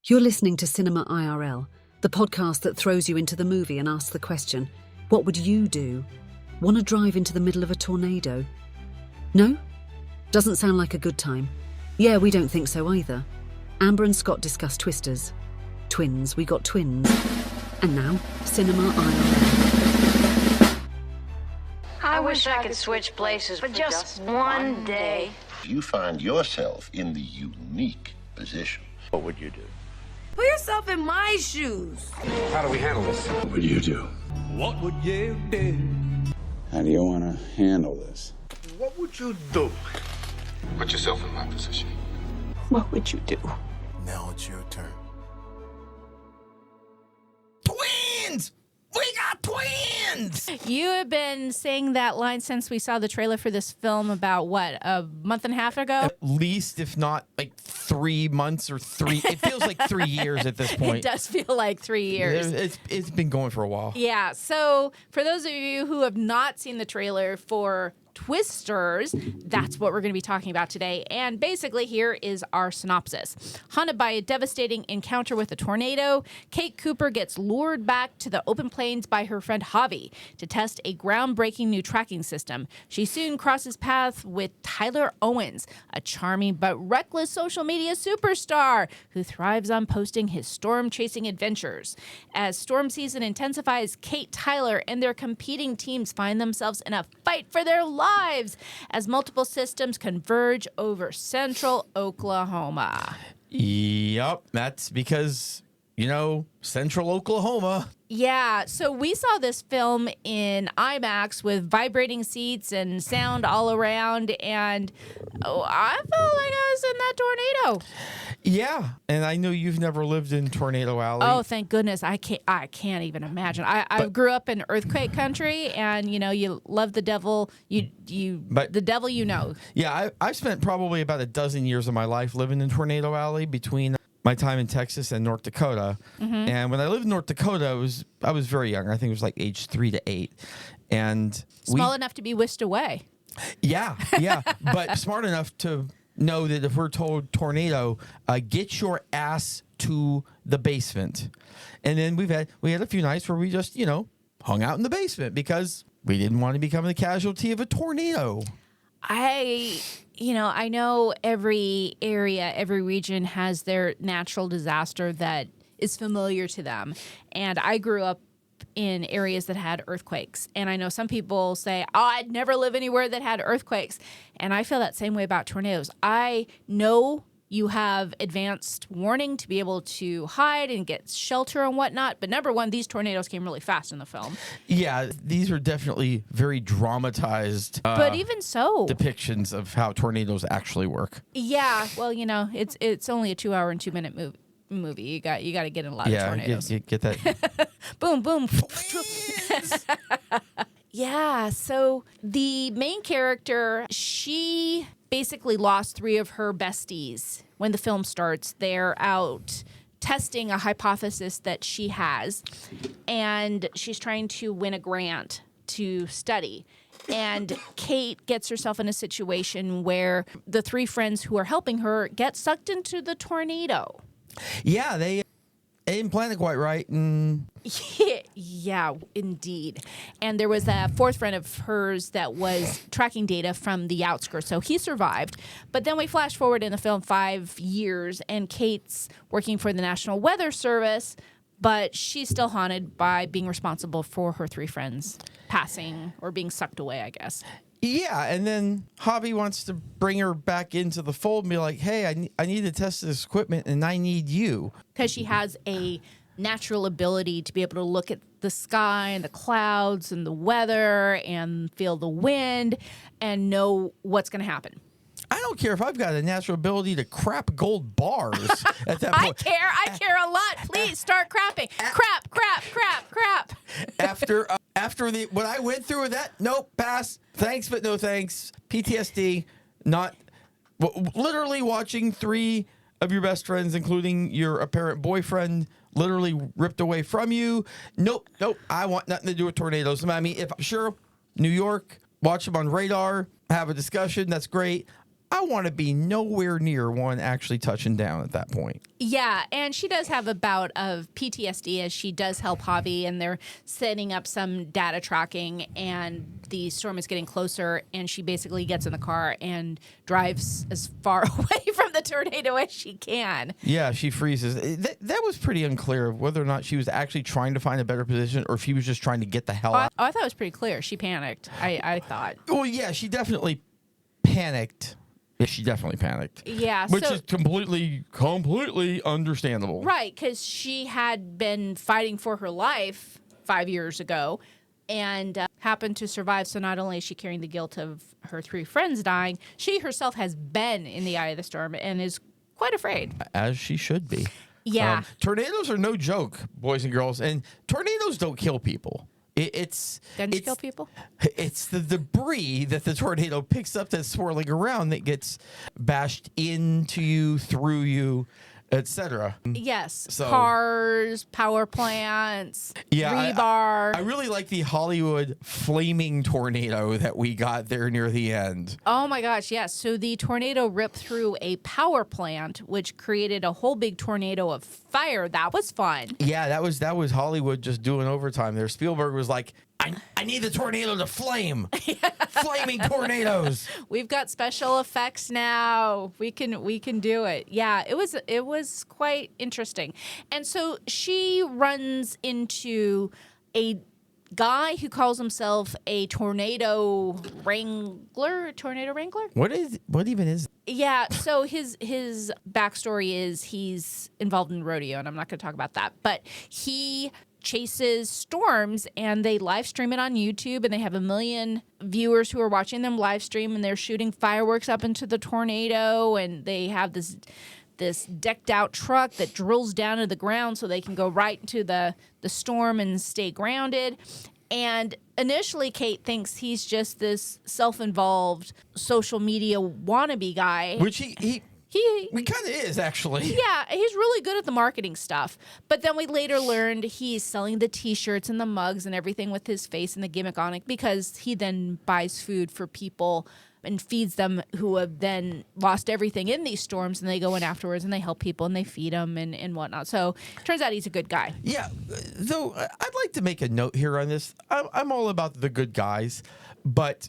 You're listening to Cinema IRL, the podcast that throws you into the movie and asks the question, what would you do? Want to drive into the middle of a tornado? No? Doesn't sound like a good time. Yeah, we don't think so either. Amber and Scott discuss Twisters. Twins, we got twins. And now, Cinema IRL. I wish I could switch places for just one day. You find yourself in the unique position. What would you do? Put yourself in my shoes. How do we handle this? What would you do? What would you do? How do you want to handle this? What would you do? Put yourself in my position. What would you do? Now it's your turn. Twins! We got twins! You have been saying that line since we saw the trailer for this film about, what, a month and a half ago? At least, if not, like 3 months or three. It feels like 3 years at this point. It does feel like 3 years. It's been going for a while. Yeah, so for those of you who have not seen the trailer for Twisters, that's what we're going to be talking about today. And basically, here is our synopsis. Haunted by a devastating encounter with a tornado, Kate Cooper gets lured back to the open plains by her friend Javi to test a groundbreaking new tracking system. She soon crosses paths with Tyler Owens, a charming but reckless social media superstar who thrives on posting his storm-chasing adventures. As storm season intensifies, Kate, Tyler, and their competing teams find themselves in a fight for their lives as multiple systems converge over central Oklahoma. Yep, that's because, central Oklahoma. Yeah, so we saw this film in IMAX with vibrating seats and sound all around, and I felt like I was in that tornado. Yeah, and I know you've never lived in Tornado Alley. Oh, thank goodness. I can't even imagine. I grew up in earthquake country, and, you love the devil. The devil you know. Yeah, I've spent probably about a dozen years of my life living in Tornado Alley between my time in Texas and North Dakota. Mm-hmm. And when I lived in North Dakota, I was very young. I think it was like age 3 to 8. And small enough to be whisked away. Yeah. But smart enough to know that if we're told tornado, get your ass to the basement. And then we had a few nights where we just, hung out in the basement because we didn't want to become the casualty of a tornado. I know every area, every region has their natural disaster that is familiar to them. And I grew up in areas that had earthquakes. And I know some people say, I'd never live anywhere that had earthquakes. And I feel that same way about tornadoes. I know you have advanced warning to be able to hide and get shelter and whatnot. But number one, these tornadoes came really fast in the film. Yeah, these are definitely very dramatized but even so, depictions of how tornadoes actually work. Yeah, well, it's only a 2-hour and 2-minute movie. You got to get in a lot of tornadoes. Get that. Boom, boom. Yeah, so the main character, she basically lost 3 of her besties when the film starts. They're out testing a hypothesis that she has, and she's trying to win a grant to study. And Kate gets herself in a situation where the 3 friends who are helping her get sucked into the tornado. Yeah, they didn't plan it quite right. Yeah, indeed. And there was a 4th friend of hers that was tracking data from the outskirts, so he survived. But then we flash forward in the film 5 years, and Kate's working for the National Weather Service, but she's still haunted by being responsible for her 3 friends passing or being sucked away, I guess. Yeah, and then Javi wants to bring her back into the fold and be like, hey, I need to test this equipment, and I need you. Because she has a natural ability to be able to look at the sky and the clouds and the weather and feel the wind and know what's going to happen. I don't care if I've got a natural ability to crap gold bars at that point. I care a lot. Please start crapping. Crap. After what I went through with that, nope, pass. Thanks, but no thanks. PTSD, literally watching 3 of your best friends, including your apparent boyfriend, literally ripped away from you. Nope. I want nothing to do with tornadoes. I mean, if sure, New York, watch them on radar, have a discussion. That's great. I want to be nowhere near one actually touching down at that point. Yeah, and she does have a bout of PTSD as she does help Javi, and they're setting up some data tracking, and the storm is getting closer, and she basically gets in the car and drives as far away from the tornado as she can. Yeah, she freezes. That was pretty unclear of whether or not she was actually trying to find a better position or if she was just trying to get the hell out. I thought it was pretty clear. She panicked, I thought. Well, yeah, she definitely panicked. Yeah, she definitely panicked. Yeah. Which is completely understandable. Right, because she had been fighting for her life 5 years ago and happened to survive. So not only is she carrying the guilt of her 3 friends dying, she herself has been in the eye of the storm and is quite afraid. As she should be. Yeah. Tornadoes are no joke, boys and girls. And tornadoes don't kill people. It's kill people? It's the debris that the tornado picks up that's swirling around that gets bashed into you, through you, etc. Yes. So- Cars, power plants, Yeah, rebar. I really like the Hollywood flaming tornado that we got there near the end. Oh my gosh, yes. So the tornado ripped through a power plant, which created a whole big tornado of fire. That was fun. Yeah, that was Hollywood just doing overtime there. Spielberg was like, I need the tornado to flame. Flaming tornadoes. We've got special effects now. We can do it. Yeah, it was quite interesting. And so she runs into a guy who calls himself a tornado wrangler. What even is? Yeah, so his backstory is he's involved in rodeo, and I'm not going to talk about that. But he chases storms, and they live stream it on YouTube, and they have 1 million viewers who are watching them live stream, and they're shooting fireworks up into the tornado, and they have this decked out truck that drills down to the ground so they can go right into the storm and stay grounded. And initially, Kate thinks he's just this self-involved social media wannabe guy. Which he kind of is, actually. Yeah, he's really good at the marketing stuff. But then we later learned he's selling the T-shirts and the mugs and everything with his face and the gimmick on it because he then buys food for people and feeds them who have then lost everything in these storms, and they go in afterwards and they help people and they feed them and whatnot. So turns out he's a good guy. Yeah, though I'd like to make a note here on this. I'm all about the good guys, but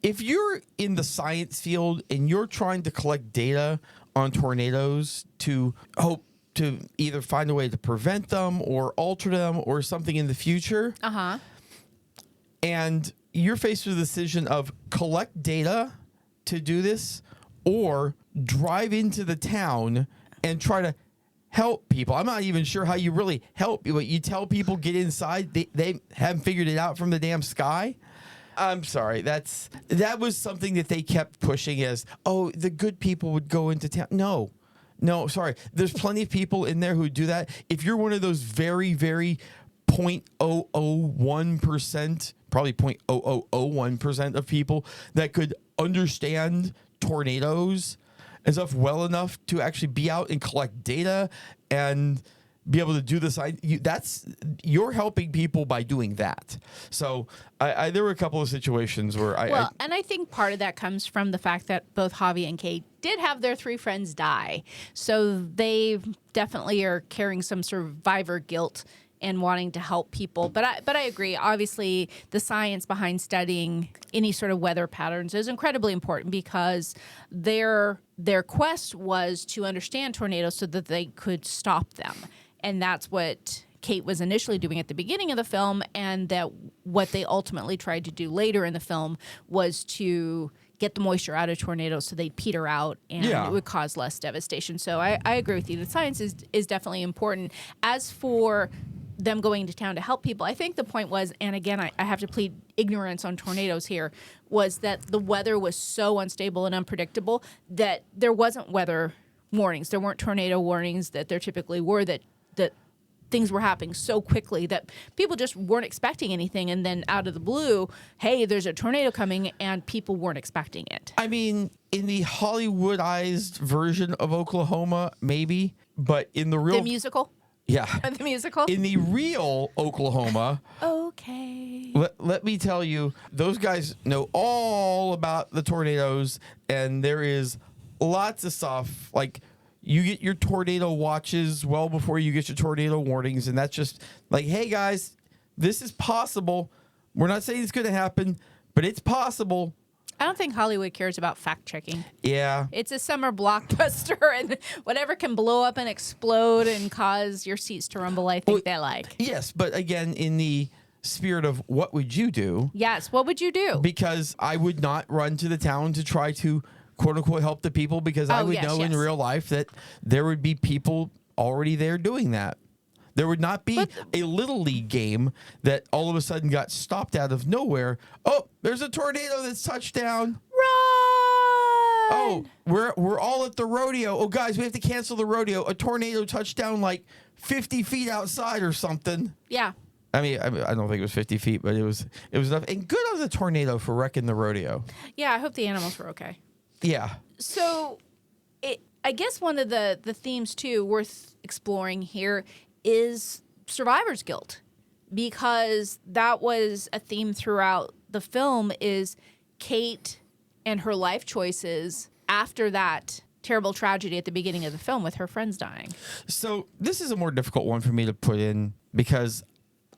if you're in the science field and you're trying to collect data on tornadoes to hope to either find a way to prevent them or alter them or something in the future, and you're faced with the decision of collect data to do this or drive into the town and try to help people. I'm not even sure how you really help. But you tell people get inside. They haven't figured it out from the damn sky. I'm sorry. That was something that they kept pushing as, oh, the good people would go into town. No, sorry. There's plenty of people in there who do that. If you're one of those very, very 0.001%, probably 0.0001% of people that could understand tornadoes and stuff well enough to actually be out and collect data and be able to do this, you're helping people by doing that. So there were a couple of situations where and I think part of that comes from the fact that both Javi and Kate did have their 3 friends die. So they definitely are carrying some survivor guilt and wanting to help people. But I agree. Obviously, the science behind studying any sort of weather patterns is incredibly important because their quest was to understand tornadoes so that they could stop them. And that's what Kate was initially doing at the beginning of the film, and that what they ultimately tried to do later in the film was to get the moisture out of tornadoes so they'd peter out and it would cause less devastation. So I agree with you. The science is definitely important. As for them going to town to help people, I think the point was, and again, I have to plead ignorance on tornadoes here, was that the weather was so unstable and unpredictable that there wasn't weather warnings. There weren't tornado warnings that there typically were, that things were happening so quickly that people just weren't expecting anything. And then out of the blue, hey, there's a tornado coming, and people weren't expecting it. I mean, in the Hollywoodized version of Oklahoma, maybe, but in the real... The musical? Yeah. The musical. In the real Oklahoma, Okay. let me tell you, those guys know all about the tornadoes, and there is lots of stuff. Like, you get your tornado watches well before you get your tornado warnings, and that's just like, hey, guys, this is possible. We're not saying it's going to happen, but it's possible. I don't think Hollywood cares about fact checking. Yeah. It's a summer blockbuster, and whatever can blow up and explode and cause your seats to rumble, I think they like. Yes, but again, in the spirit of what would you do? Yes, what would you do? Because I would not run to the town to try to, quote unquote, help the people, because I would know in real life that there would be people already there doing that. There would not be a little league game that all of a sudden got stopped out of nowhere. Oh, there's a tornado that's touched down. Run! Oh, we're all at the rodeo. Oh, guys, we have to cancel the rodeo. A tornado touched down like 50 feet outside or something. Yeah. I mean, I don't think it was 50 feet, but it was enough. And good on the tornado for wrecking the rodeo. Yeah, I hope the animals were okay. Yeah. So, I guess one of the themes, too, worth exploring here is survivor's guilt, because that was a theme throughout the film, is Kate and her life choices after that terrible tragedy at the beginning of the film with her friends dying. So this is a more difficult one for me to put in, because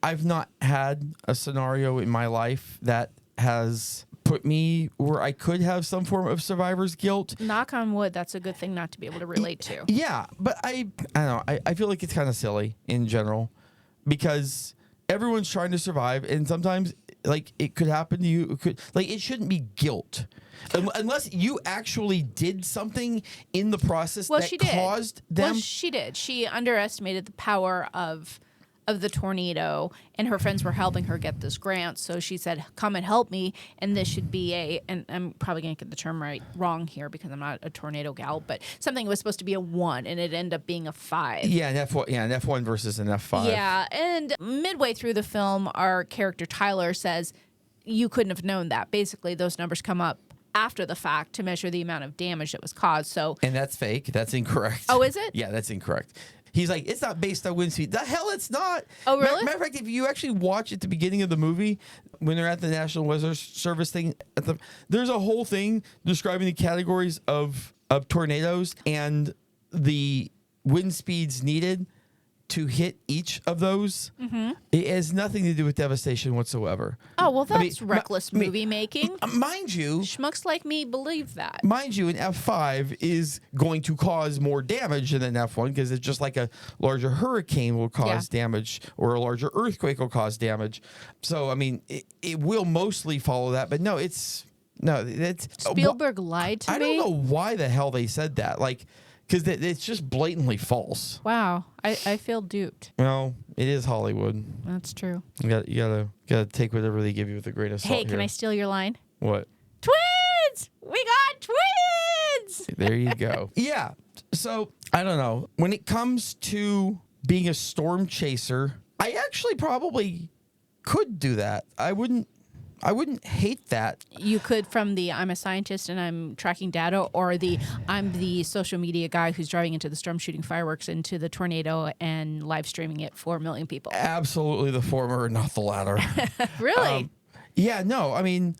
I've not had a scenario in my life that has put me where I could have some form of survivor's guilt. Knock on wood, that's a good thing not to be able to relate to. Yeah, but I don't know. I feel like it's kind of silly in general, because everyone's trying to survive, and sometimes like it could happen to you. It shouldn't be guilt. Unless you actually did something in the process caused them. Well, she did. She underestimated the power of the tornado, and her friends were helping her get this grant. So she said, come and help me. And this should be and I'm probably going to get the term wrong here because I'm not a tornado gal, but something was supposed to be a 1 and it ended up being a 5. Yeah, an F1 versus an F5. Yeah. And midway through the film, our character Tyler says, you couldn't have known that. Basically, those numbers come up after the fact to measure the amount of damage that was caused. And that's fake. That's incorrect. Oh, is it? Yeah, that's incorrect. He's like, it's not based on wind speed. The hell it's not. Oh, really? Matter of fact, if you actually watch at the beginning of the movie, when they're at the National Weather Service thing, there's a whole thing describing the categories of tornadoes and the wind speeds needed to hit each of those. Mm-hmm. It has nothing to do with devastation whatsoever. Oh, well, that's reckless movie making. Mind you, schmucks like me believe that. Mind you, an F5 is going to cause more damage than an F1, because it's just like a larger hurricane will cause damage, or a larger earthquake will cause damage. So, I mean, it will mostly follow that, but no, it's Spielberg lied to me. I don't know why the hell they said that. Like, because it's just blatantly false. Wow, I feel duped. Well, it is Hollywood. That's true. You gotta take whatever they give you with a grain of salt. Hey, can I steal your line? What? Twins! We got twins! There you go. Yeah. So I don't know. When it comes to being a storm chaser, I actually probably could do that. I wouldn't hate that. You could, from the I'm a scientist and I'm tracking data, or the I'm the social media guy who's driving into the storm, shooting fireworks into the tornado and live streaming it for 1 million people. Absolutely the former and not the latter. Really? Yeah, no, I mean,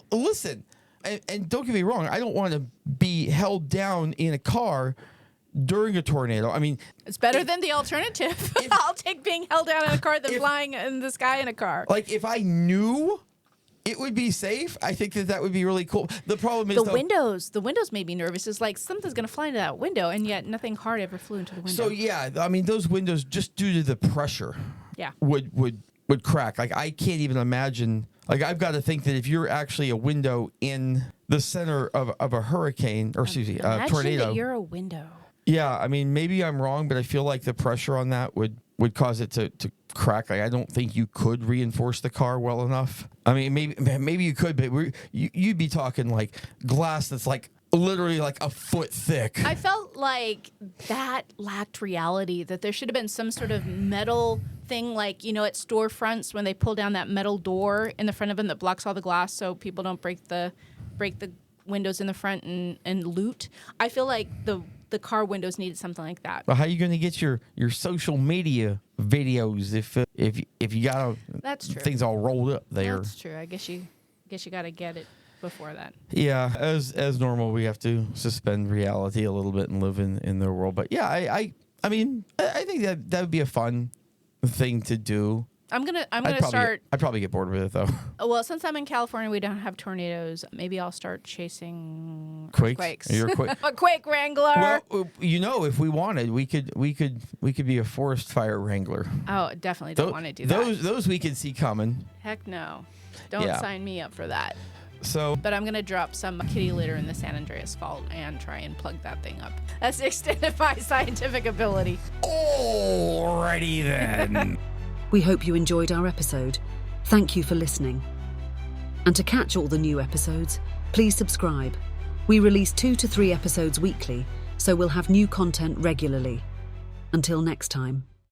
listen, and don't get me wrong, I don't want to be held down in a car during a tornado. I mean, it's better than the alternative. I'll take being held down in a car than flying in the sky in a car. Like, if I knew it would be safe, I think that would be really cool. The problem is the windows made me nervous. It's like something's going to fly into that window, and yet nothing hard ever flew into the window. So yeah, I mean, those windows, just due to the pressure, would crack. Like, I can't even imagine. Like, I've got to think that if you're actually a window in the center of a hurricane, or excuse me, a tornado, that you're a window. Yeah, I mean, maybe I'm wrong, but I feel like the pressure on that would cause it to crack. Like, I don't think you could reinforce the car well enough. I mean, maybe you could, but you'd be talking like glass that's like literally like a foot thick. I felt like that lacked reality, that there should have been some sort of metal thing, like, you know, at storefronts when they pull down that metal door in the front of them that blocks all the glass so people don't break the windows in the front and loot. I feel like the car windows needed something like that. Well, how are you going to get your social media videos if you got That's true. things all rolled up there? That's true. I guess you got to get it before that. Yeah, as normal, we have to suspend reality a little bit and live in their world. But yeah, I mean, I think that would be a fun thing to do. I'm gonna I'd probably get bored with it though. Well, since I'm in California, we don't have tornadoes. Maybe I'll start chasing Quakes? earthquakes. You're a quake. A quake wrangler. Well, if we wanted, we could be a forest fire wrangler. Oh, definitely don't want to do that. Those we could see coming. Heck no. Don't Yeah. sign me up for that. So, But I'm going to drop some kitty litter in the San Andreas Fault and try and plug that thing up. That's the extent of my scientific ability. alrighty then. We hope you enjoyed our episode. Thank you for listening. And to catch all the new episodes, please subscribe. We release 2 to 3 episodes weekly, so we'll have new content regularly. Until next time.